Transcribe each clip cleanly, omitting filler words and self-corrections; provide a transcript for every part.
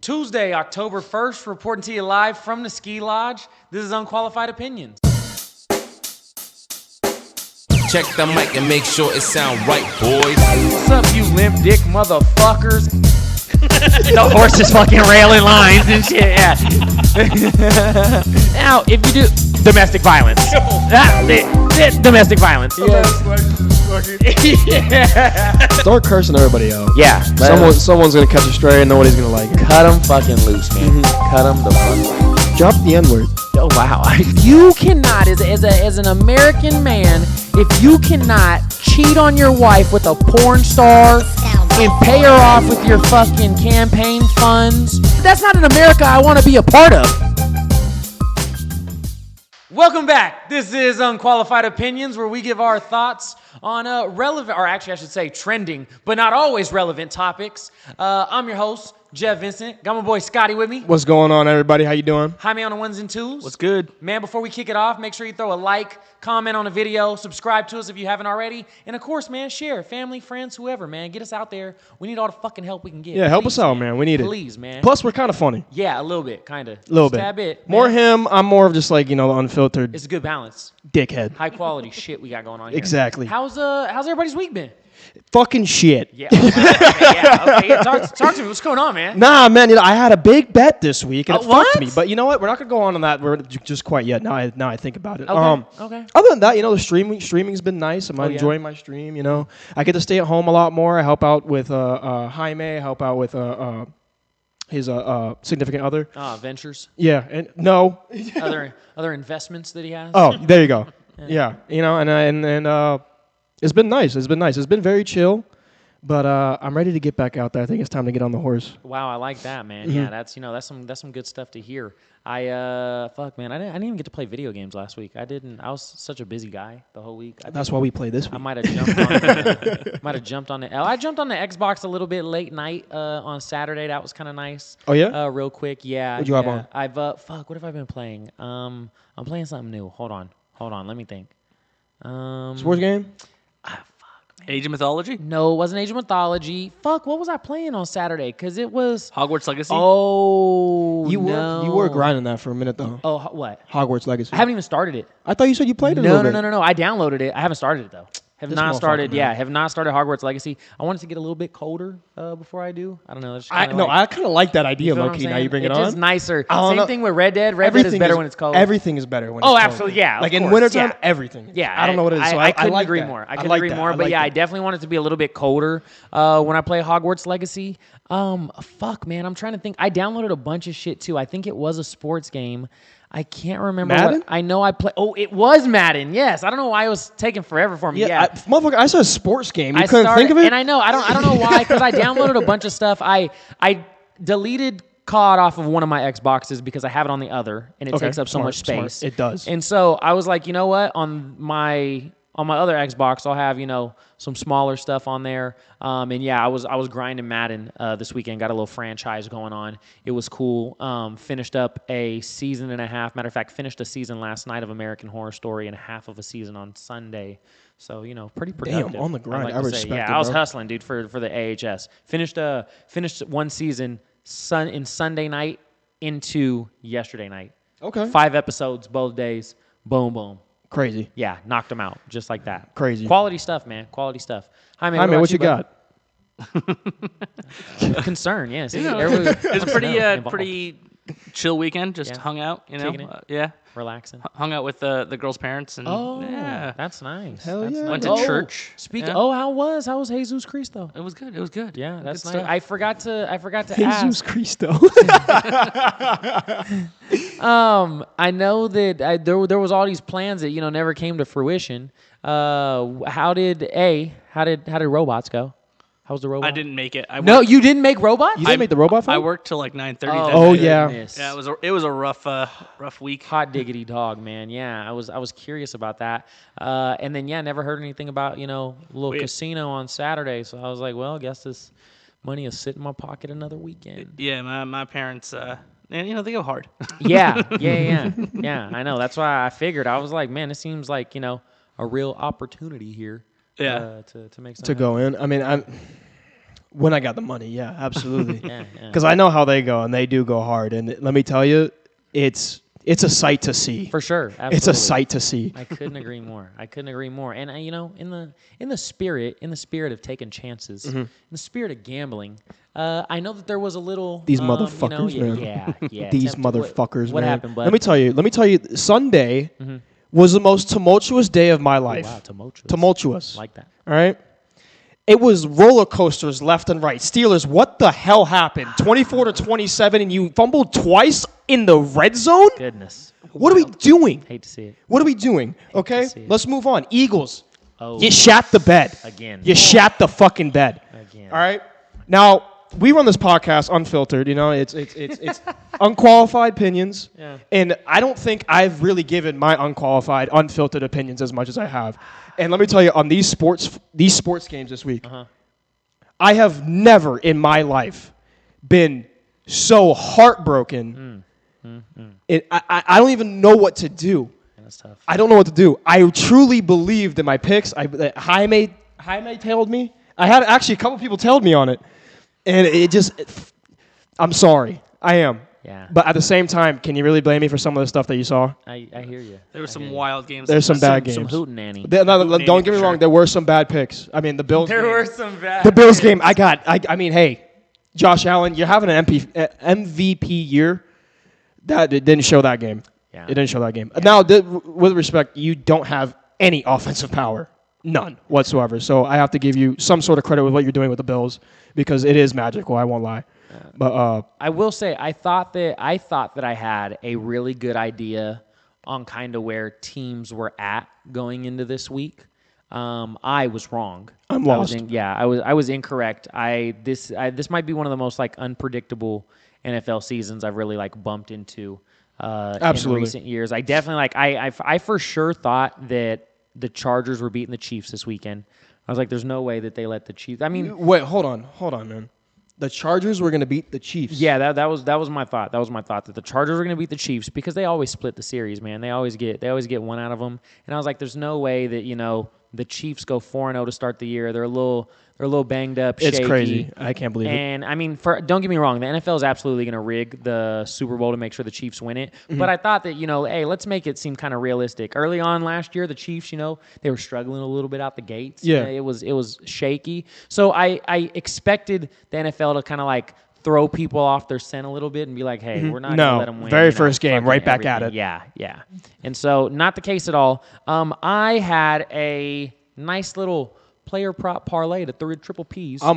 Tuesday, October 1st, reporting to you live from the Ski Lodge. This is Unqualified Opinions. Check the mic and make sure it sound right, boys. What's up, you limp dick motherfuckers? The horse is fucking railing lines and shit, yeah. Now, if you do domestic violence. Domestic violence. Yeah. Start cursing everybody out. Yeah. Someone's gonna catch a stray and nobody's gonna like it. Cut them fucking loose, man. Cut them the fuck loose. Drop the N-word. Oh, wow. You cannot, as an American man, if you cannot cheat on your wife with a porn star and pay her off with your fucking campaign funds, that's not an America I want to be a part of. Welcome back. This is Unqualified Opinions, where we give our thoughts on relevant, or actually I should say trending, but not always relevant topics. I'm your host, Vincent. Got my boy Scottie with me. What's going on, everybody? How you doing? Jaime on the ones and twos. What's good? Man, before we kick it off, make sure you throw a like, comment on the video, subscribe to us if you haven't already, and of course, man, share. Family, friends, whoever, man. Get us out there. We need all the fucking help we can get. Yeah, help us out, man. We need it. Please, man. Plus, we're kind of funny. Yeah, a little bit, kind of. A little Just bit. a bit. More man. him. I'm more of just like, the unfiltered It's a good balance. dickhead. High quality shit we got going on here. Exactly. How's everybody's week been? Fucking shit. Yeah. Okay, yeah. Talk to me. What's going on, man? Nah, man. I had a big bet this week, and it what? fucked me. But you know what? We're not gonna go on that. We're just quite yet. Now I think about it. Okay. Other than that, the streaming's been nice. I'm enjoying my stream. I get to stay at home a lot more. I help out with Jaime. I help out with his significant other. Ventures. Yeah, and no. Other investments that he has. Oh, there you go. Yeah, and it's been nice. It's been very chill, but I'm ready to get back out there. I think it's time to get on the horse. Wow, I like that, man. Mm-hmm. Yeah, that's some good stuff to hear. I didn't even get to play video games last week. I was such a busy guy the whole week. That's why we play this week. I might have jumped on I jumped on the Xbox a little bit late night on Saturday. That was kind of nice. Oh yeah? Real quick, yeah. What'd you have on? I've what have I been playing? I'm playing something new. Hold on. Let me think. Sports game? Age of Mythology? No, it wasn't Age of Mythology. Fuck, what was I playing on Saturday? Because it was... Hogwarts Legacy? Oh, You no. were grinding that for a minute, though. Oh, what? Hogwarts Legacy. I haven't even started it. I thought you said you played it a little bit. No. I downloaded it. I haven't started it, though. Have This not started Hogwarts Legacy. I want it to get a little bit colder before I do. I don't know. I kind of like that idea, you feel what I'm low-key, now saying? you bring it It's on. just nicer. I don't know. Same thing with Red Dead. Red Dead is better when it's cold. Everything is better when it's cold. Absolutely, yeah. Like of in course, wintertime, yeah. everything. Yeah, I don't know what it is. So I couldn't like agree that. more. I like that. But yeah, I definitely want it to be a little bit colder when I play Hogwarts Legacy. Fuck, man, I'm trying to think. I downloaded a bunch of shit too. I think it was a sports game. I can't remember. Madden? I know I play. Oh, it was Madden. Yes, I don't know why it was taking forever for me. Yeah, motherfucker, I saw a sports game. You couldn't think of it? And I know. I don't know why, because I downloaded a bunch of stuff. I deleted COD off of one of my Xboxes because I have it on the other, and it takes up so much space. Smart. It does. And so I was like, you know what? On my other Xbox, I'll have some smaller stuff on there. And yeah, I was grinding Madden this weekend. Got a little franchise going on. It was cool. Finished up a season and a half. Matter of fact, finished a season last night of American Horror Story and a half of a season on Sunday. So pretty productive. Damn, on the grind. I respect it, Yeah, I was bro. hustling, dude, for the AHS. Finished one season in Sunday night into yesterday night. Okay. 5 episodes both days. Boom, boom. Crazy. Yeah, knocked them out just like that. Crazy. Quality stuff, man. Quality stuff. Hi, man. What you got? Concern, yes. It was a pretty chill weekend. Just hung out, Kicking it. Relaxing. Hung out with the girl's parents. And, yeah. That's nice. Hell That's yeah. nice. Went to church. How was Jesus Cristo? It was good. Yeah, that's Good nice. stuff. I forgot to Jesus ask. Cristo. I know that there was all these plans that never came to fruition. How did robots go? How was the robot? I didn't make it. You didn't make robots? You didn't make the robot fight? I worked till like 9:30. Oh, yeah. Yeah, it was a rough week. Hot diggity dog, man. Yeah, I was curious about that. And then never heard anything about little casino on Saturday. So I was like, well, I guess this money is sitting in my pocket another weekend. Yeah, my parents. They go hard. Yeah. I know. That's why I figured. I was like, man, it seems like a real opportunity here. Yeah. To make something to go in. I mean, When I got the money, yeah, absolutely. Yeah. Because I know how they go, and they do go hard. And let me tell you, it's a sight to see. For sure. Absolutely. It's a sight to see. I couldn't agree more. And in the spirit of taking chances, in the spirit of gambling, I know that there was a little These motherfuckers, man. Yeah. These motherfuckers, what man. happened, bud? Let me tell you, Sunday was the most tumultuous day of my life. Oh, wow, Tumultuous. Like that. All right? It was roller coasters left and right. Steelers, what the hell happened? 24-27, and you fumbled twice in the red zone? Goodness. What are we doing? Hate to see it. What are we doing? Okay, let's move on. Eagles, Oh. you shat the bed. Again. You shat the fucking bed. Again. All right? Now, we run this podcast unfiltered. You know, it's unqualified opinions. Yeah. And I don't think I've really given my unqualified, unfiltered opinions as much as I have. And let me tell you, on these sports games this week, I have never in my life been so heartbroken. I don't even know what to do. That's tough. I don't know what to do. I truly believed in my picks. That Jaime tailed me. I had actually a couple people tailed me on it. And I'm sorry. I am. Yeah. But at the same time, can you really blame me for some of the stuff that you saw? I hear you. There were some wild games. There's some bad games. Some hootenanny. Don't get me wrong. There were some bad picks. I mean, the Bills. There game. were some bad. The Bills game. I mean, hey, Josh Allen, you're having an MVP year. It didn't show that game. Yeah. It didn't show that game. Now, with respect, you don't have any offensive power. None whatsoever. So I have to give you some sort of credit with what you're doing with the Bills because it is magical. I won't lie. But I will say I thought that I had a really good idea on kind of where teams were at going into this week. I was wrong. I'm lost. I was incorrect. This might be one of the most like unpredictable NFL seasons I've really like bumped into Absolutely. in recent years. I definitely I for sure thought that the Chargers were beating the Chiefs this weekend. I was like, there's no way that they let the Chiefs. I mean, wait, hold on, man. The Chargers were going to beat the Chiefs. Yeah, that was my thought. That was my thought that the Chargers were going to beat the Chiefs because they always split the series, man. They always get one out of them. And I was like, there's no way that the Chiefs go 4-0 to start the year. They're a little banged up, shaky. It's crazy. I can't believe it. And I mean, don't get me wrong, the NFL is absolutely going to rig the Super Bowl to make sure the Chiefs win it. Mm-hmm. But I thought that hey, let's make it seem kind of realistic. Early on last year, the Chiefs, they were struggling a little bit out the gates. Yeah, it was shaky. So I expected the NFL to kind of like throw people off their scent a little bit and be like, hey, we're not going to let them win. Very first game, right back everything. at it. Yeah. And so not the case at all. I had a nice little player prop parlay to triple P's. Man.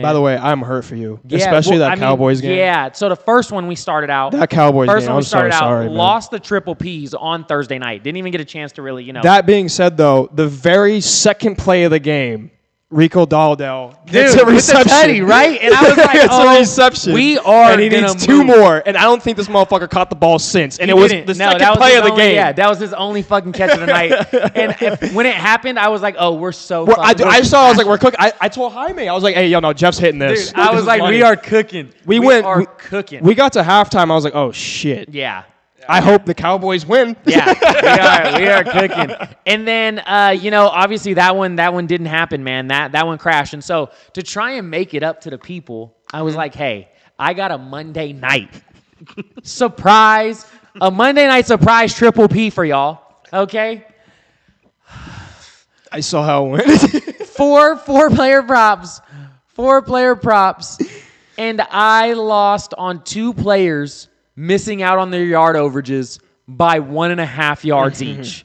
By the way, I'm hurt for you, especially that Cowboys game. Yeah, so the first one we started out. That Cowboys game, I'm so sorry, man. Lost the triple P's on Thursday night. Didn't even get a chance to really, That being said, though, the very second play of the game, Rico Daldell gets a reception. With the Teddy, right? And I was like, it's a reception. We are and he needs two more. And I don't think this motherfucker caught the ball since. And it was the second play of the game. Yeah, that was his only fucking catch of the night. And when it happened, I was like, oh, we're so I saw, I was like, we're cooking. I told Jaime, I was like, hey, no, Jeff's hitting this. Dude, I was like, we are cooking. We are cooking. We got to halftime. I was like, oh, shit. Yeah. I hope the Cowboys win. Yeah, we are cooking. And then, obviously that one didn't happen, man. That one crashed. And so to try and make it up to the people, I was like, hey, I got a Monday night surprise, a Monday night surprise triple P for y'all. Okay. I saw how it went. four player props, and I lost on 2 players missing out on their yard overages by 1.5 yards each.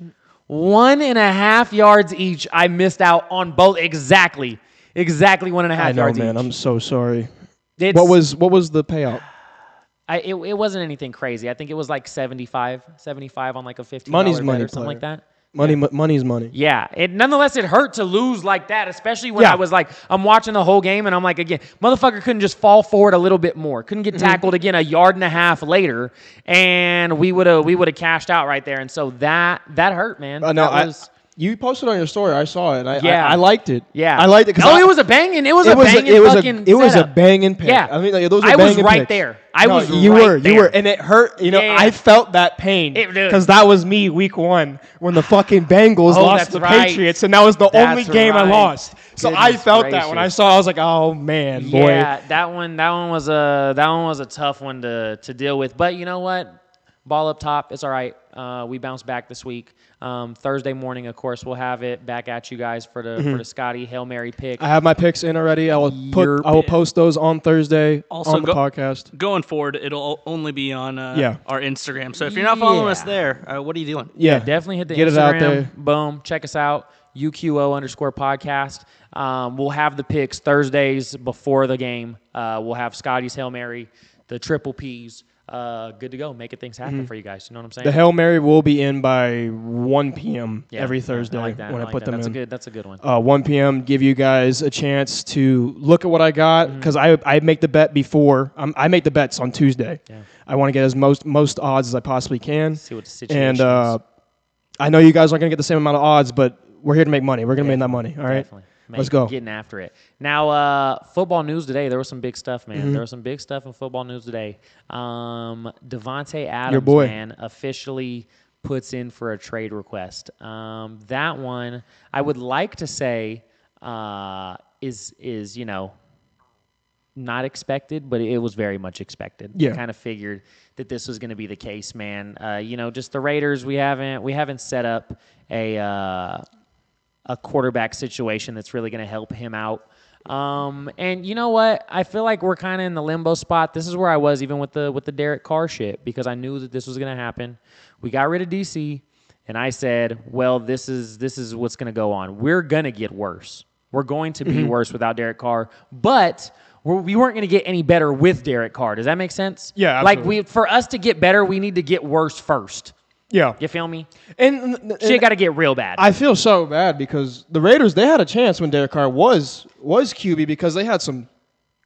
1.5 yards each. I missed out on both exactly 1.5 yards each. Man, I'm so sorry. What was the payout? It wasn't anything crazy. I think it was like 75 on like a $50 money's money or something like that. Money's money. Yeah. Nonetheless, it hurt to lose like that, especially when I was like, I'm watching the whole game and I'm like, again, motherfucker couldn't just fall forward a little bit more. Couldn't get tackled again 1.5 yards later, and we would have cashed out right there. And so that hurt, man. You posted on your story. I saw it. Yeah. I liked it. Yeah, I liked it. It was a banging. It was a banging pick. Yeah, I mean, like, those were I was banging right picks. there. You were, and it hurt. You know, Yeah. I felt that pain because that was me week 1 when the fucking Bengals lost to the Patriots, and that was the only game I lost. So I felt that when I saw. I was like, oh man, boy. Yeah, that one was a tough one to deal with. But you know what? Ball up top. It's all right. We bounced back this week. Thursday morning, of course, we'll have it back at you guys for the Scottie Hail Mary pick. I have my picks in already. I will post those on Thursday on the podcast. Going forward, it'll only be on our Instagram. So if you're not following us there, what are you doing? Yeah, definitely hit the Instagram. It out there. Boom. Check us out. UQO_podcast. We'll have the picks Thursdays before the game. We'll have Scottie's Hail Mary, the triple Ps. Good to go. Making things happen for you guys. You know what I'm saying? The Hail Mary will be in by 1 p.m. every Thursday I like that. when I put them in. That's a good one. 1 p.m. Give you guys a chance to look at what I got because I make the bet before. I make the bets on Tuesday. Yeah. I want to get as most odds as I possibly can. See what the situation is. And I know you guys aren't going to get the same amount of odds, but we're here to make money. We're going to make that money. All right? Definitely. Let's go. Getting after it. Now, football news today. There was some big stuff, man. There was some big stuff in football news today. Davante Adams, man, officially puts in for a trade request. That one, I would like to say, is not expected, but it was very much expected. Yeah. Kind of figured that this was going to be the case, man. Just the Raiders. We haven't set up a quarterback situation that's really going to help him out. And you know what? I feel like we're kind of in the limbo spot. This is where I was even with the Derek Carr shit because I knew that this was going to happen. We got rid of DC, and I said, well, this is what's going to go on. We're going to get worse. We're going to be worse without Derek Carr, but we weren't going to get any better with Derek Carr. Does that make sense? Yeah, absolutely. Like for us to get better, we need to get worse first. Yeah. You feel me? And shit got to get real bad. I feel so bad because the Raiders, they had a chance when Derek Carr was QB because they had some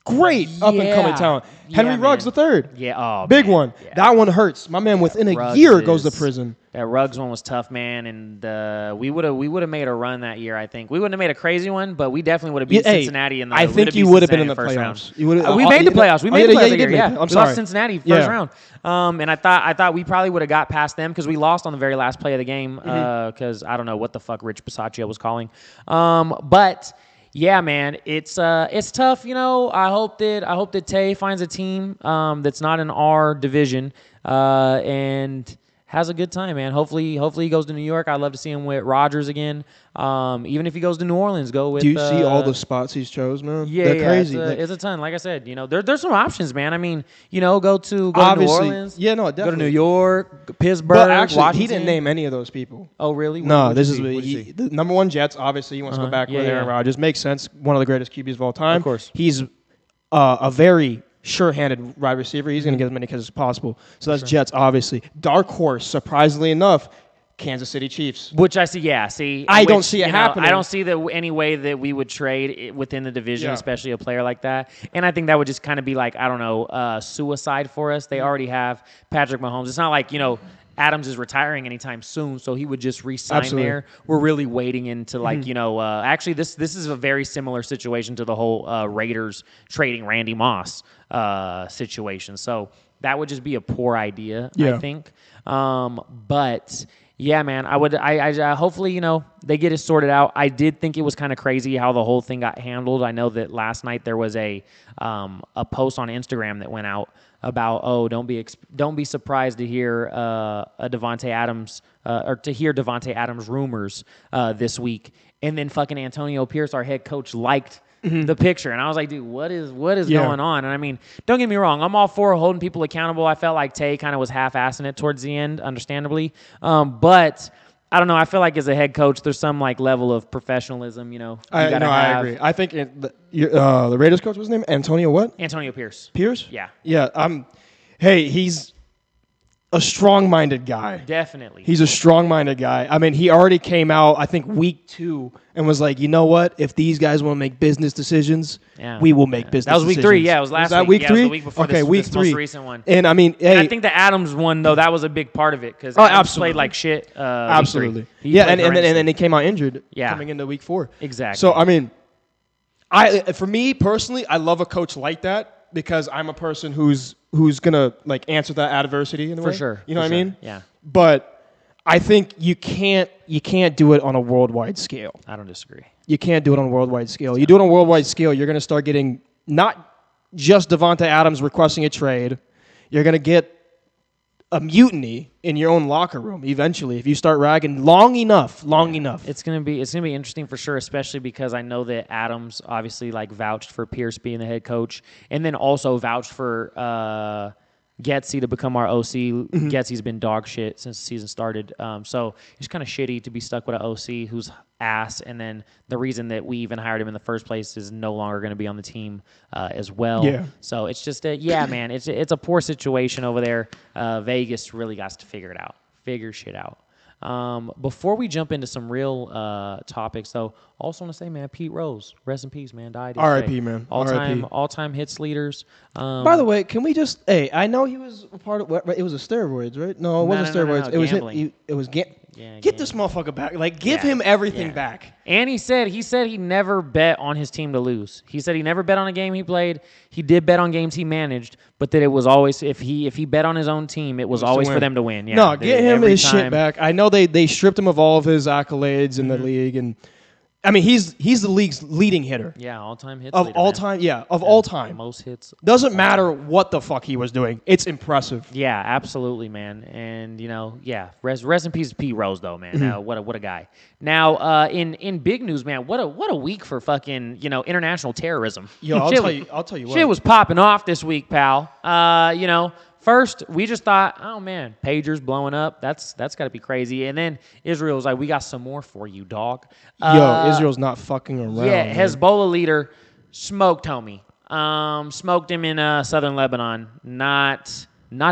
great up-and-coming talent. Henry Ruggs III. Yeah, big one. Yeah. That one hurts. My man within a year goes to prison. That Ruggs one was tough, man, and we would have made a run that year, I think. We wouldn't have made a crazy one, but we definitely would have beat Cincinnati in the I think you would have been in the playoffs. We made the playoffs. We made the playoffs that year, yeah. I'm we sorry. lost Cincinnati first round. And I thought we probably would have got past them because we lost on the very last play of the game because I don't know what the fuck Rich Bisaccia was calling. But yeah, man, it's tough. I hope that Tay finds a team that's not in our division and has a good time, man. Hopefully he goes to New York. I'd love to see him with Rodgers again. Even if he goes to New Orleans, go with. Do you see all the spots he's chose, man? Yeah, they're crazy. It's a ton. Like I said, there's some options, man. I mean, go to New Orleans. Yeah, no, definitely. Go to New York, Pittsburgh, but actually, Washington. He didn't name any of those people. Oh, really? No, this is the number one Jets. Obviously, he wants to go back with Aaron Rodgers. Makes sense. One of the greatest QBs of all time. Of course, he's a very sure-handed wide receiver. He's going to get as many catches as possible. So that's Jets, obviously. Dark horse, surprisingly enough, Kansas City Chiefs. Which I see, yeah. See, I don't see it happening. I don't see any way that we would trade within the division, especially a player like that. And I think that would just kind of be like, I don't know, suicide for us. They already have Patrick Mahomes. It's not like, Adams is retiring anytime soon, so he would just re-sign there. We're really waiting into actually this is a very similar situation to the whole Raiders trading Randy Moss situation. So that would just be a poor idea, I think. But yeah, man, I hopefully they get it sorted out. I did think it was kind of crazy how the whole thing got handled. I know that last night there was a post on Instagram that went out about don't be surprised to hear a Davante Adams or to hear Davante Adams rumors this week, and then fucking Antonio Pierce, our head coach, liked the picture, and I was like, dude, what is going on? And I mean, don't get me wrong, I'm all for holding people accountable. I felt like Tay kind of was half-assing it towards the end, understandably, but I don't know. I feel like as a head coach, there's some level of professionalism. I agree. I think the Raiders coach was his name Antonio what? Antonio Pierce. Pierce? Yeah. Yeah. Hey, he's a strong-minded guy. Definitely. He's a strong-minded guy. I mean, he already came out, I think, week 2 and was like, you know what? If these guys want to make business decisions, we will make business decisions. That was week 3. Yeah, it was last week. Week 3? Yeah, it was the week before okay, this, week this 3. most recent one. And I mean, and I think the Adams one, though, that was a big part of it because Adams played like shit. Absolutely. Yeah, and then he came out injured coming into week 4. Exactly. So, I mean, for me personally, I love a coach like that because I'm a person who's gonna like answer that adversity in a way. For sure. You know what I mean? Yeah. But I think you can't do it on a worldwide scale. I don't disagree. You can't do it on a worldwide scale. You do it on a worldwide scale, you're gonna start getting not just Davante Adams requesting a trade. You're gonna get a mutiny in your own locker room eventually if you start ragging long enough. It's gonna be interesting for sure, especially because I know that Adams obviously like vouched for Pierce being the head coach, and then also vouched for Getsy to become our OC. Mm-hmm. Getsy's been dog shit since the season started, so it's kind of shitty to be stuck with an OC who's ass, and then the reason that we even hired him in the first place is no longer going to be on the team as well. Yeah. So it's just man, it's a poor situation over there. Vegas really got to figure shit out. Before we jump into some real topics, though, also want to say, man, Pete Rose, rest in peace, man, died yesterday. R.I.P., man. All-time hits leaders. By the way, can we just? Hey, I know he was a part of. It was a steroids, right? No, it wasn't steroids. No, it was gambling. It was get gambling. this motherfucker back. Like, give him everything back. And he said he never bet on his team to lose. He said he never bet on a game he played. He did bet on games he managed, but that it was always if he bet on his own team, it was always for them to win. Yeah, no, get him his shit back. I know they stripped him of all of his accolades in the league, and I mean he's the league's leading hitter. Yeah, all-time hits of leader, all man. time. Yeah, of all time. Most hits. Doesn't matter what the fuck he was doing. It's impressive. Yeah, absolutely, man. And rest in peace, Pete Rose, though, man. What a guy. Now, in big news, man. What a week for fucking international terrorism. Yo, I'll tell you what. Shit was popping off this week, pal. First, we just thought, oh, man, pagers blowing up. That's got to be crazy. And then Israel was like, we got some more for you, dog. Israel's not fucking around. Yeah, man. Hezbollah leader smoked homie. Smoked him in southern Lebanon. Not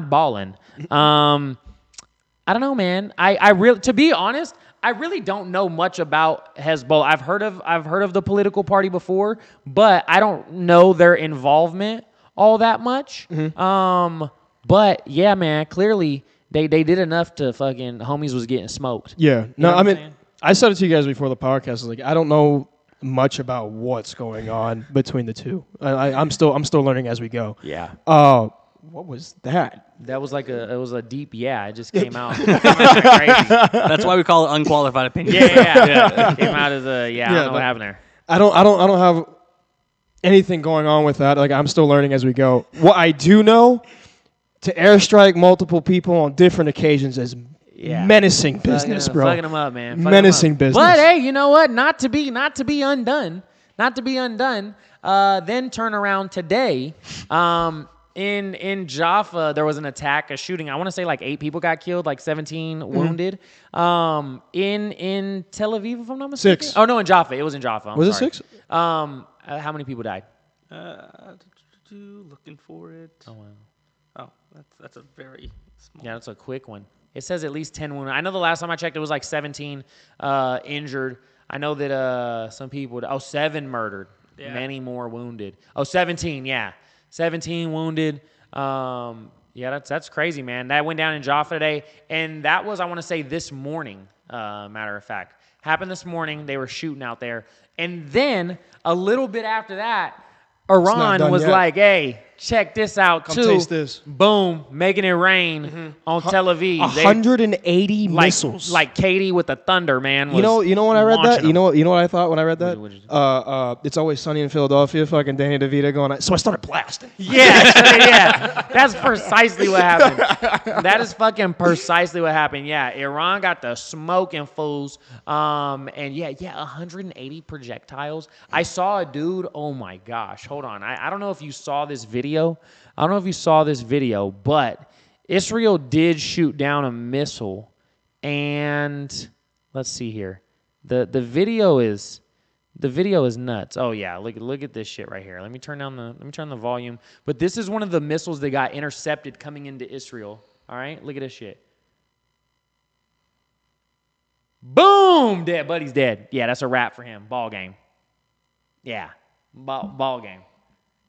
balling. I don't know, man. To be honest, I really don't know much about Hezbollah. I've heard of the political party before, but I don't know their involvement all that much. Mm-hmm. But yeah, man, clearly they did enough to fucking homies was getting smoked. Yeah. You No, know I mean, I said it to you guys before the podcast. I was like, I don't know much about what's going on between the two. I'm still learning as we go. Yeah. What was that? That was like it was a deep yeah. It just came out. Crazy. That's why we call it unqualified opinion. Yeah. It came out as a I don't know what happened there. I don't have anything going on with that. Like, I'm still learning as we go. What I do know, to airstrike multiple people on different occasions is menacing business, bro. Fucking them up, man. Menacing business. But hey, you know what? Not to be undone. Then turn around today. In Jaffa, there was an attack, a shooting. I want to say like 8 people got killed, like 17 wounded. In Tel Aviv, if I'm not mistaken. 6. Oh no, in Jaffa. It was in Jaffa. Was it 6? How many people died? Looking for it. Oh wow. Oh, that's a very small. Yeah, that's a quick one. It says at least 10 wounded. I know the last time I checked, it was like 17 injured. I know that some people, 7 murdered, many more wounded. 17, yeah. 17 wounded. That's crazy, man. That went down in Jaffa today, and that was, I want to say, this morning, matter of fact. Happened this morning. They were shooting out there. And then, a little bit after that, Iran was like, hey, check this out, Come too. taste this. Boom, making it rain on Tel Aviv. 180 missiles. Like Katie with the thunder, man. You know when I read that? You know what I thought when I read that? What did you It's Always Sunny in Philadelphia. Fucking Danny DeVito going. So I started blasting. Yeah. That's precisely what happened. That is fucking precisely what happened. Yeah, Iran got the smoking fools. And 180 projectiles. I saw a dude. Oh my gosh, hold on. I don't know if you saw this video. But Israel did shoot down a missile, and let's see here. The video is nuts. Oh yeah, look at this shit right here. Let me turn the volume. But this is one of the missiles that got intercepted coming into Israel. All right, look at this shit. Boom, dead. Buddy's dead. Yeah, that's a wrap for him. Ball game. Yeah, ball game.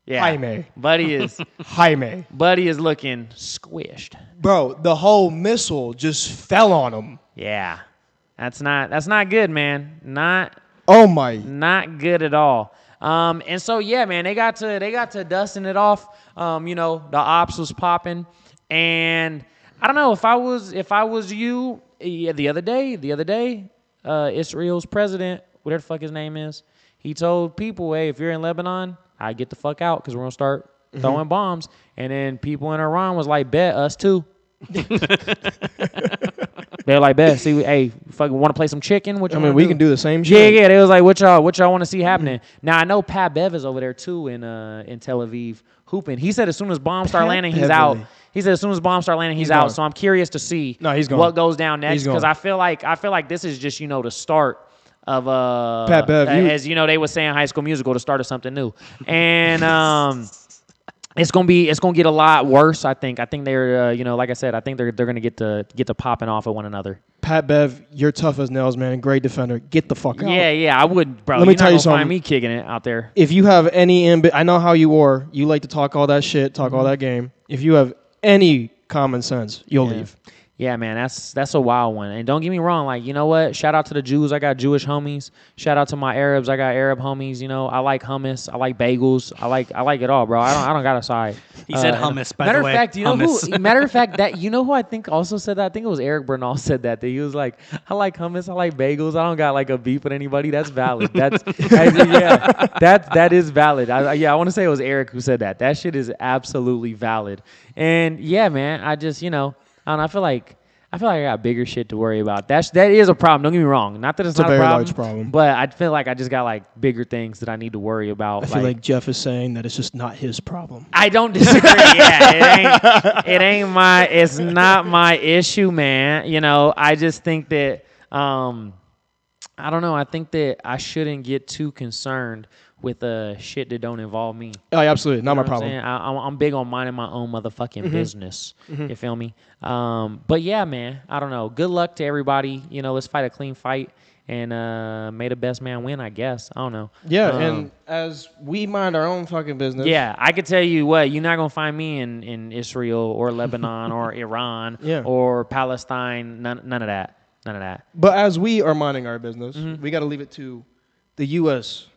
Yeah, Jaime. Buddy is Jaime. Buddy is looking squished. Bro, the whole missile just fell on him. Yeah, that's not good, man. Not good at all. And so yeah, man, they got to dusting it off. The ops was popping, and I don't know if I was you. Yeah, the other day, Israel's president, whatever the fuck his name is, he told people, hey, if you're in Lebanon, I get the fuck out because we're gonna start throwing bombs. And then people in Iran was like, bet us too. They're like, bet. See, hey, fucking want to play some chicken? What you we can do the same shit. Yeah. They was like, what y'all want to see happening? Now I know Pat Bev is over there too in Tel Aviv hooping. He said as soon as bombs start landing, he's out. He said as soon as bombs start landing, he's out. Gone. So I'm curious to see he's gone. what goes down next He's gone. because I feel like this is just the start of Pat Bev, as they were saying High School Musical, the start of something new, and it's gonna get a lot worse. I think they're like I said, I think they're gonna get to popping off at one another. Pat Bev, you're tough as nails, man. Great defender. Get the fuck out. Yeah, I would, bro. Let me tell you something. Find me kicking it out there. If you have any I know how you are. You like to talk all that shit, talk all that game. If you have any common sense, you'll leave. Yeah, man, that's a wild one. And don't get me wrong, like, you know what? Shout out to the Jews. I got Jewish homies. Shout out to my Arabs. I got Arab homies. I like hummus. I like bagels. I like it all, bro. I don't got a side. He said hummus, by the way. Matter of fact, who I think also said that? I think it was Eric Bernal said that. He was like, I like hummus. I like bagels. I don't got like a beef with anybody. That's valid. That is valid. I want to say it was Eric who said that. That shit is absolutely valid. And yeah, man, I just, I don't know. I feel like I got bigger shit to worry about. That is a problem. Don't get me wrong. Not that it's not a very problem, large problem. but I feel like I just got like bigger things that I need to worry about. I feel like Jeff is saying that it's just not his problem. I don't disagree. Yeah, it's not my issue, man. I just think that I don't know. I think that I shouldn't get too concerned with shit that don't involve me. Oh, yeah, absolutely. Not my problem. I'm big on minding my own motherfucking business. You feel me? But yeah, man, I don't know. Good luck to everybody. Let's fight a clean fight and may the best man win, I guess. I don't know. Yeah, and as we mind our own fucking business. Yeah, I could tell you what, you're not going to find me in Israel or Lebanon or Iran or Palestine. None of that. None of that. But as we are minding our business, we got to leave it to the U.S.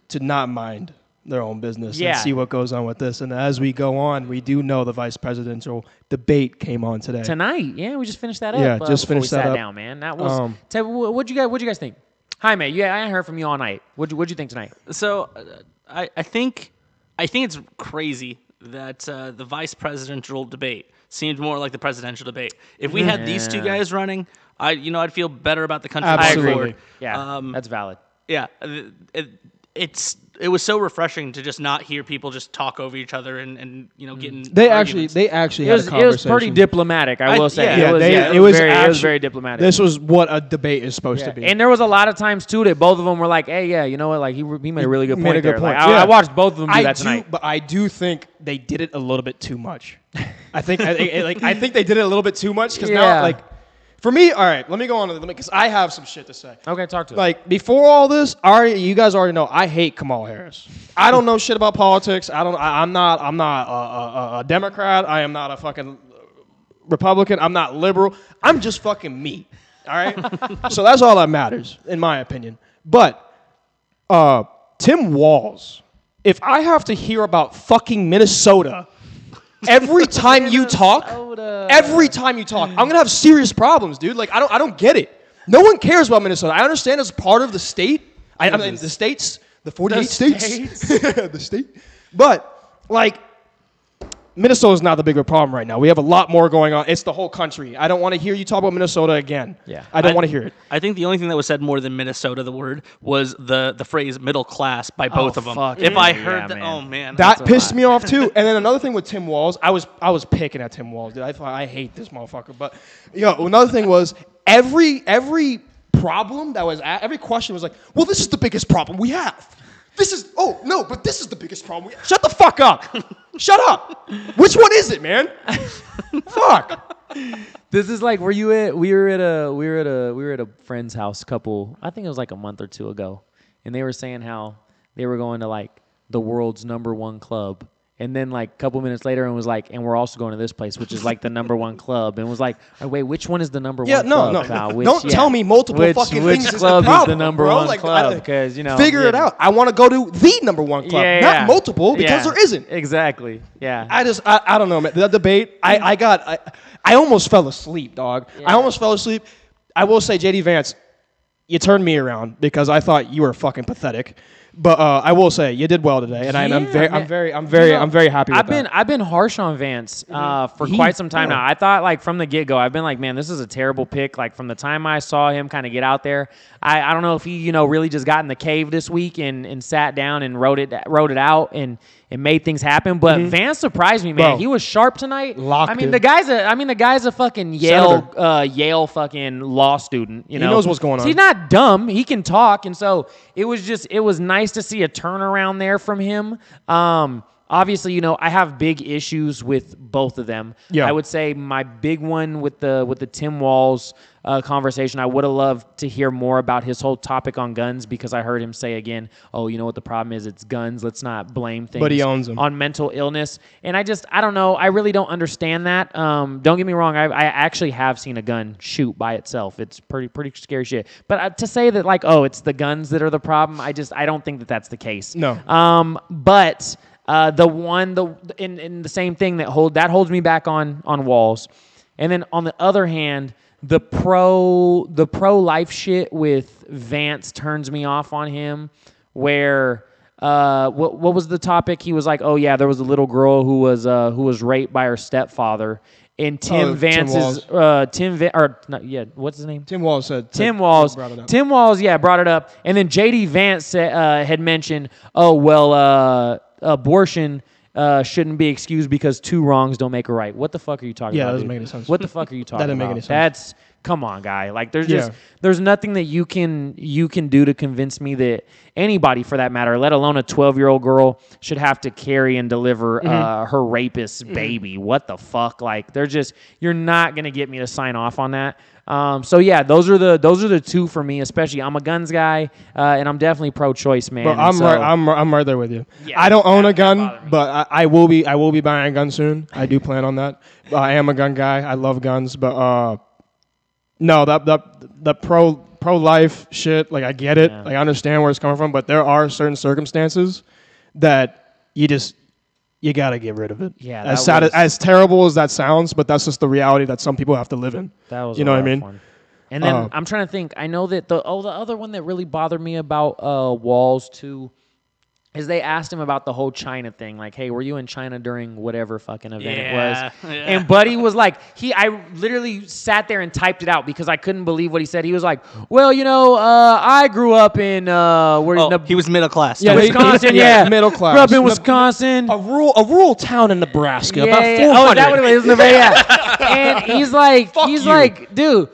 To not mind their own business and see what goes on with this. And as we go on, we do know the vice presidential debate came on today. Tonight, yeah, we just finished that up. Yeah, just finished that up. Sat down, man. That was. What'd you guys think? Jaime, I ain't heard from you all night. What'd you think tonight? So, I think it's crazy that the vice presidential debate seemed more like the presidential debate. If we had these two guys running, I'd feel better about the country. Absolutely. Going forward. Yeah, that's valid. Yeah, it was so refreshing to just not hear people just talk over each other and getting. They actually had a conversation. It was pretty diplomatic, I will say. It was very diplomatic. This was what a debate is supposed to be. And there was a lot of times too that both of them were like, "Hey, yeah, you know what? Like he made a really good point there." Like, I watched both of them do that tonight. But I do think they did it a little bit too much. I think they did it a little bit too much because now like. For me, all right, let me go on because I have some shit to say. Okay, talk to us. Like, before all this, you guys already know I hate Kamala Harris. I don't know shit about politics. I'm not a Democrat. I am not a fucking Republican. I'm not liberal. I'm just fucking me. All right? So that's all that matters, in my opinion. But Tim Walz, if I have to hear about fucking Minnesota every time you talk, I'm gonna have serious problems, dude. Like I don't get it. No one cares about Minnesota. I understand it's part of the state. I mean the states, the 48 states, the state. But like Minnesota's not the bigger problem right now. We have a lot more going on. It's the whole country. I don't want to hear you talk about Minnesota again. Yeah. I don't want to hear it. I think the only thing that was said more than Minnesota, the word, was the phrase middle class by both of them. If I heard that, oh man. That pissed me off too. And then another thing with Tim Walz, I was picking at Tim Walz, dude. I hate this motherfucker. But another thing was every problem that was every question was like, well, this is the biggest problem we have. but this is the biggest problem. Shut the fuck up. Shut up. Which one is it, man? Fuck. This is like, we were at a friend's house I think it was like a month or two ago, and they were saying how they were going to like the world's #1 club. And then like a couple minutes later, and was like, and we're also going to this place, which is like the #1 club. And was like, oh, wait, which one is the #1 club? No. Pal? Don't tell me multiple fucking which things is club the problem, is the bro. #1 Like, club? Because figure it out. I want to go to the #1 club, not multiple, because there isn't. Exactly. Yeah. I don't know, man. The debate, I almost fell asleep, dog. Yeah. I almost fell asleep. I will say, JD Vance, you turned me around because I thought you were fucking pathetic. But I will say you did well today, and I'm very happy with that. I've been harsh on Vance for quite some time now. I thought like from the get go, I've been like, man, this is a terrible pick. Like from the time I saw him kind of get out there, I don't know if he really just got in the cave this week and sat down and wrote it out and made things happen. But Vance surprised me, man. Bro, he was sharp tonight. locked in. The guy's a fucking Yale fucking law student. He knows what's going on. So he's not dumb. He can talk, and so it was nice to see a turnaround there from him. Obviously, I have big issues with both of them. Yeah. I would say my big one with the Tim Walz conversation, I would have loved to hear more about his whole topic on guns, because I heard him say again, oh, you know what the problem is? It's guns. Let's not blame things But he owns them. on mental illness. And I don't know. I really don't understand that. Don't get me wrong. I actually have seen a gun shoot by itself. It's pretty scary shit. But to say that like, oh, it's the guns that are the problem, I don't think that that's the case. No. But in the same thing that holds me back on Walls. And then on the other hand, the pro-life shit with Vance turns me off on him, where what was the topic? He was like, oh yeah, there was a little girl who was raped by her stepfather. And what's his name? Tim Walz said. Tim Walz brought it up. And then JD Vance had mentioned, oh well, abortion shouldn't be excused because 2 wrongs don't make a right. What the fuck are you talking about? Yeah, that doesn't dude? make any sense. What the fuck are you talking about? That doesn't make any sense. Come on, guy. Like there's nothing that you can do to convince me that anybody, for that matter, let alone a 12-year-old girl, should have to carry and deliver her rapist's baby. What the fuck? Like you're not gonna get me to sign off on that. So yeah, those are the two for me. Especially, I'm a guns guy, and I'm definitely pro-choice, man. Bro, I'm right there with you. Yeah, I don't own a gun, but I will be buying a gun soon. I do plan on that. I am a gun guy. I love guns, but no, the pro-life shit. Like I get it. Yeah. Like, I understand where it's coming from, but there are certain circumstances that you gotta get rid of it. Yeah, as terrible as that sounds, but that's just the reality that some people have to live in. That was you know what I mean? one. And then I'm trying to think. I know that the other one that really bothered me about Walls too is they asked him about the whole China thing. Like, hey, were you in China during whatever fucking event it was? Yeah. And Buddy was like, I literally sat there and typed it out because I couldn't believe what he said. He was like, well, I grew up in he was middle class. Yeah, Wisconsin. Yeah, middle class. Grew up in Wisconsin. A rural town in Nebraska. Yeah, about 400. Oh, is that what it was? Yeah. And he's like, dude.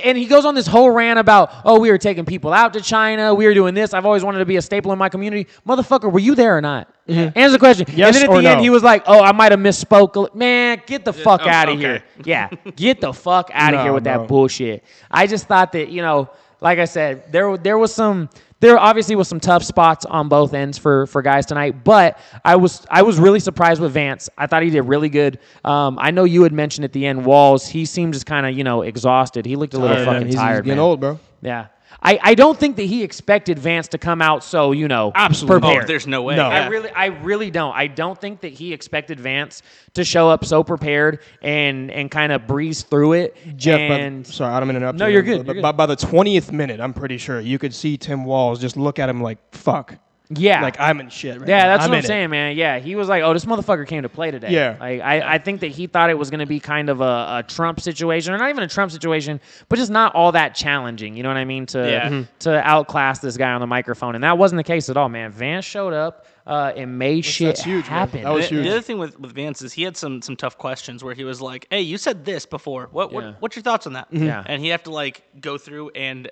And he goes on this whole rant about, oh, we were taking people out to China. We were doing this. I've always wanted to be a staple in my community. Motherfucker, were you there or not? Mm-hmm. Answer the question. Yes, and then at the end, he was like, oh, I might have misspoke. Man, get the fuck out of here. Yeah, get the fuck out of here with that bullshit. I just thought that, like I said, there obviously was some tough spots on both ends for guys tonight, but I was really surprised with Vance. I thought he did really good. I know you had mentioned at the end, Walls, he seemed just kind of, exhausted. He looked a little fucking tired, He's getting man. old, bro. Yeah. I don't think that he expected Vance to come out so, absolutely prepared. Oh, there's no way. No. Yeah. I really don't. I don't think that he expected Vance to show up so prepared and kind of breeze through it. Jeff, sorry, I don't mean to interrupt. No, you, you're good. But by the 20th minute, I'm pretty sure you could see Tim Walz just look at him like, fuck. Yeah. Like, I'm in shit right Yeah, now. that's what I'm in it. saying, man. Yeah, he was like, oh, this motherfucker came to play today. Yeah. Like, I think that he thought it was going to be kind of a Trump situation, or not even a Trump situation, but just not all that challenging, you know what I mean, to outclass this guy on the microphone. And that wasn't the case at all, man. Vance showed up and made shit huge, man. happen. That was huge. The other thing with Vance is he had some tough questions where he was like, hey, you said this before. What's your thoughts on that? Yeah. And he have to, go through and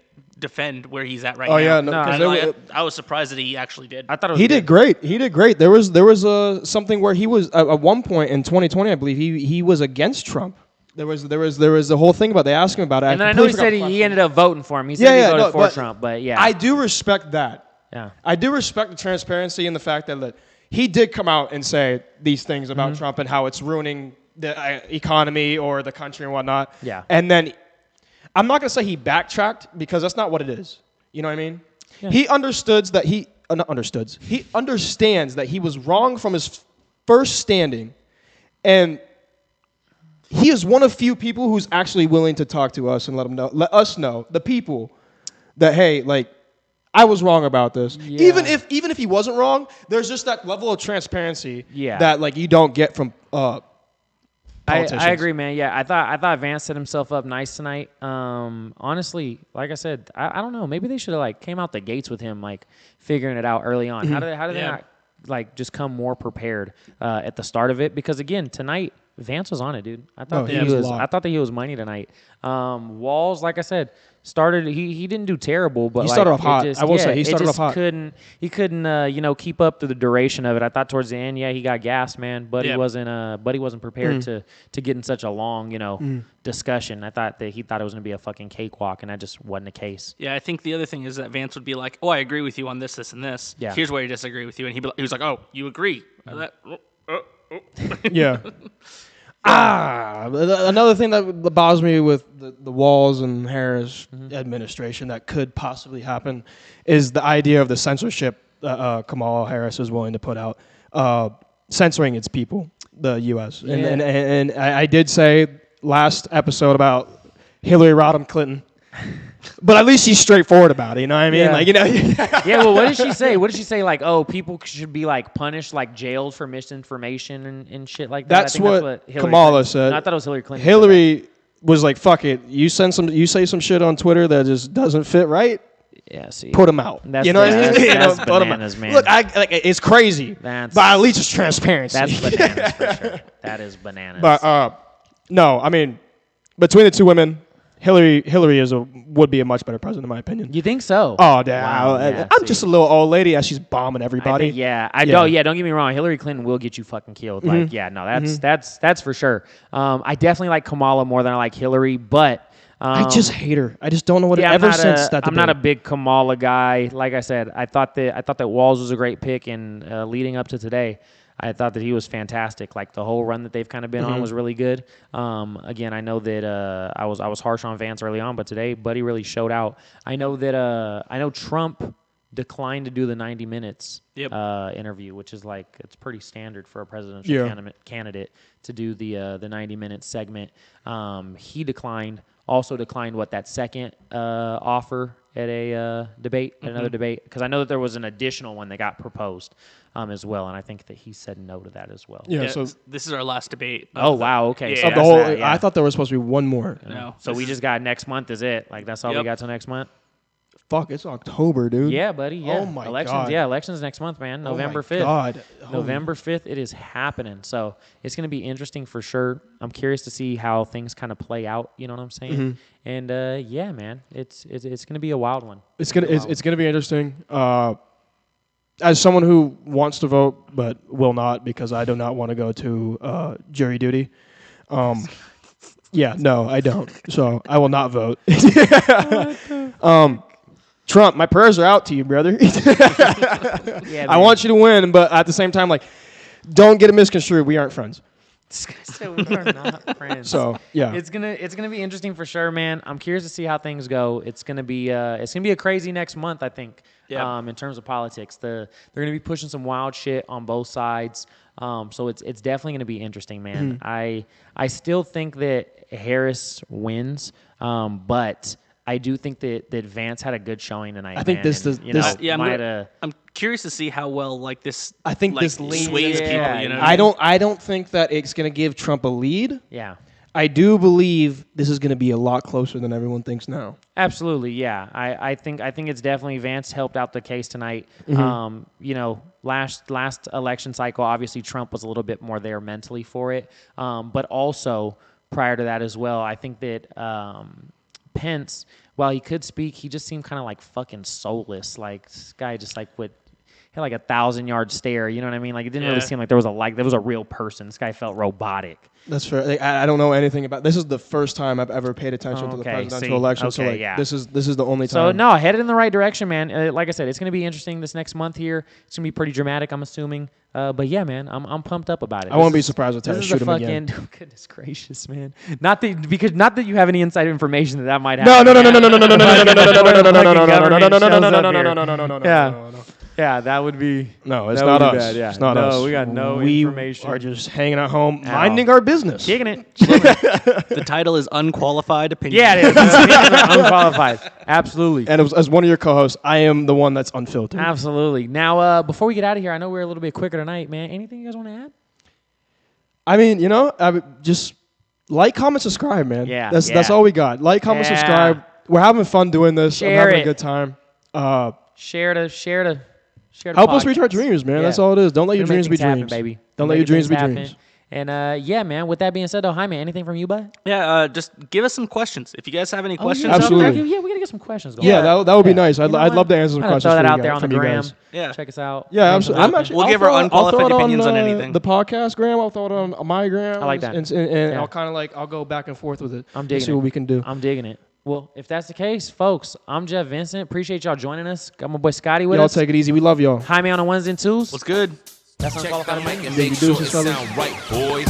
defend where he's at right Oh now. yeah, no, No, 'cause I was surprised that he actually did. I thought it was he good. did great. He did great. There was something where he was at one point in 2020, I believe he was against Trump. There was the whole thing about they asked him about it. And then I know he said he ended up voting for him. He said he voted for Trump, but yeah. I do respect that. Yeah. I do respect the transparency and the fact that he did come out and say these things about Mm-hmm. Trump and how it's ruining the economy or the country and whatnot. Yeah. And then I'm not going to say he backtracked because that's not what it is. You know what I mean? Yeah. He understood that he not understood. He understands that he was wrong from his first standing, and he is one of few people who's actually willing to talk to us and let us know, the people, that hey, like, I was wrong about this. Yeah. Even if he wasn't wrong, there's just that level of transparency Yeah. that like you don't get from politicians. I agree, man. Yeah, I thought Vance set himself up nice tonight. Honestly, like I said, I don't know. Maybe they should have like came out the gates with him, like figuring it out early on. How did they not like just come more prepared at the start of it? Because again, tonight Vance was on it, dude. I thought he was a was. lot. I thought that he was money tonight. Walls, like I said, started. He didn't do terrible, but He like, started off it hot. just- I will yeah, say, he it started just off hot. He couldn't keep up through the duration of it. I thought towards the end, he got gassed, man. But Yeah. he wasn't prepared to get in such a long discussion. I thought that he thought it was gonna be a fucking cakewalk, and that just wasn't the case. Yeah, I think the other thing is that Vance would be like, "Oh, I agree with you on this, this, and this. Yeah. Here's where I disagree with you," and he was like, "Oh, you agree?" Yeah. Another thing that bothers me with the Walls and Harris administration that could possibly happen is the idea of the censorship that Kamala Harris is willing to put out, censoring its people, the U.S. Yeah. And I did say last episode about Hillary Rodham Clinton. But at least she's straightforward about it, you know what I mean? Yeah. Like, you know. Yeah, well, what did she say? What did she say? Like, oh, people should be like punished, like jailed for misinformation and shit like that. That's I think what Hillary Kamala Clinton- said. No, I thought it was Hillary Clinton. Hillary was like, "Fuck it, you say some shit on Twitter that just doesn't fit right. Yeah, see, Put them out. That's- you know what I that's- mean? You know, that's put 'em out. bananas, man. Look, it's crazy, That's- but at least it's transparency. that's bananas for sure. That is bananas. But no, I mean, between the two women, Hillary would be a much better president in my opinion. you think so? Oh, damn! Wow, yeah, I'm see. just a little old lady as she's bombing I everybody. think, yeah, Yeah. don't get me wrong. Hillary Clinton will get you fucking killed. Mm-hmm. Like, yeah, no, that's for sure. I definitely like Kamala more than I like Hillary, but I just hate her. I just don't know what yeah, ever since that. I'm not a debate. big Kamala guy. Like I said, I thought that Walls was a great pick, and leading up to today, I thought that he was fantastic. Like the whole run that they've kind of been on was really good. Again, I know that I was harsh on Vance early on, but today Buddy really showed out. I know that Trump declined to do the 90 minutes interview, which is like it's pretty standard for a presidential candidate to do the 90-minute segment. He declined. Also declined that second offer at a debate, at another debate, because I know that there was an additional one that got proposed as well, and I think that he said no to that as well. Yeah, so this is our last debate. Oh wow, okay. Yeah. So of that's the whole, that, yeah. I thought there was supposed to be one more. No, So we just got next month is it? Like that's all we Yep. got till next month? Fuck, it's October, dude. Yeah, buddy. Yeah. Oh my elections, God. Yeah, elections next month, man. Oh my November 5th. God. November 5th, it is happening. So it's going to be interesting for sure. I'm curious to see how things kind of play out. You know what I'm saying? Mm-hmm. And yeah, man, it's going to be a wild one. It's gonna be interesting. As someone who wants to vote but will not because I do not want to go to jury duty. Yeah, no, I don't. So I will not vote. Trump, my prayers are out to you, brother. Yeah, I want you to win, but at the same time, like, don't get it misconstrued. We aren't friends. So we are not friends. So yeah, It's gonna be interesting for sure, man. I'm curious to see how things go. It's gonna be a crazy next month, I think. Yeah. In terms of politics, they're gonna be pushing some wild shit on both sides. So it's definitely gonna be interesting, man. I still think that Harris wins, but I do think that Vance had a good showing tonight. I think man, this and, does- you know, this- Yeah, might I'm curious to see how well like this. I think like, this leans sways in- people. Yeah, You know, yeah. I don't think that it's gonna give Trump a lead. yeah. I do believe this is gonna be a lot closer than everyone thinks now. Absolutely, yeah. I think it's definitely Vance helped out the case tonight. You know, last election cycle, obviously Trump was a little bit more there mentally for it, but also prior to that as well, I think that Pence, while he could speak, he just seemed kind of like fucking soulless. Like this guy just like had like a 1,000-yard stare. You know what I mean? Like it didn't really seem like there was a real person. This guy felt robotic. That's fair. Like, I don't know anything about. This is the first time I've ever paid attention to the presidential election. So like, this is the only time. So no, headed in the right direction, man. Like I said, it's gonna be interesting this next month here. It's gonna be pretty dramatic, I'm assuming. But yeah, man, I'm pumped up about it. I won't be surprised if Terry this shoot is him a again. fucking goodness gracious, man. Not that you have any inside information that might happen. No. Yeah, that would be. No, it's not us. Bad, yeah. It's not us. We got no we information. are just hanging at home, minding our business. Kicking it. The title is Unqualified Opinion. Yeah, it is. Unqualified. Absolutely. And as one of your co-hosts, I am the one that's unfiltered. Absolutely. Now, before we get out of here, I know we're a little bit quicker tonight, man. Anything you guys want to add? I mean, I would just like, comment, subscribe, man. Yeah. That's all we got. Like, comment, subscribe. We're having fun doing this. I'm having a good time. Share to help us reach our dreams, man. Yeah. That's all it is. Don't let your dreams be dreams, baby. Don't let your dreams be dreams. And yeah, man. With that being said, though, Jaime, anything from you, bud? Yeah, just give us some questions. If you guys have any questions, absolutely. out there, yeah, we gotta get some questions going. Yeah, that would be nice. I'd love to answer some questions. Throw that for out you there guys, on the gram. Yeah, check us out. Yeah, absolutely. We'll give our unqualified opinions on anything. The podcast gram. I'll throw it on my gram. I like that. And I'll kind of I'll go back and forth with it. I'm digging it. See what we can do. I'm digging it. Well, if that's the case, folks, I'm Jeff Vincent. Appreciate y'all joining us. Got my boy Scottie with y'all us. Take it easy. We love y'all. Jaime on the ones and twos. What's good? That's Check Unqualified the mic opinion. and make sure it sound right, boys.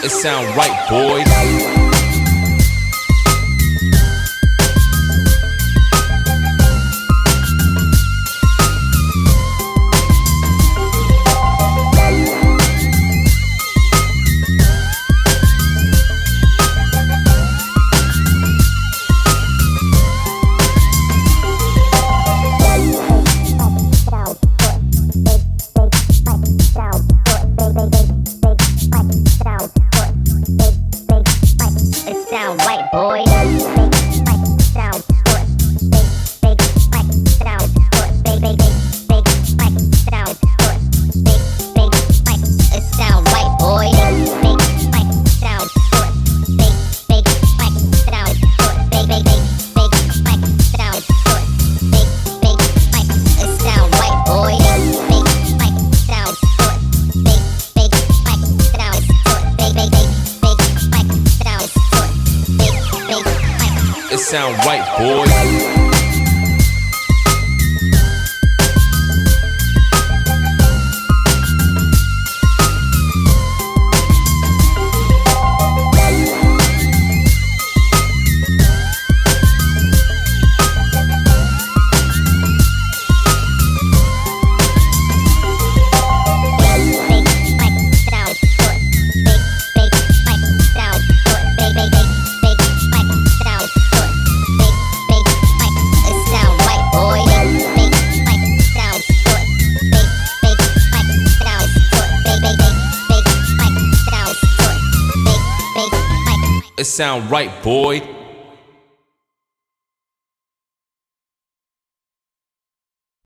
It sound right, boys. Sound right, boys. It sound right, boy.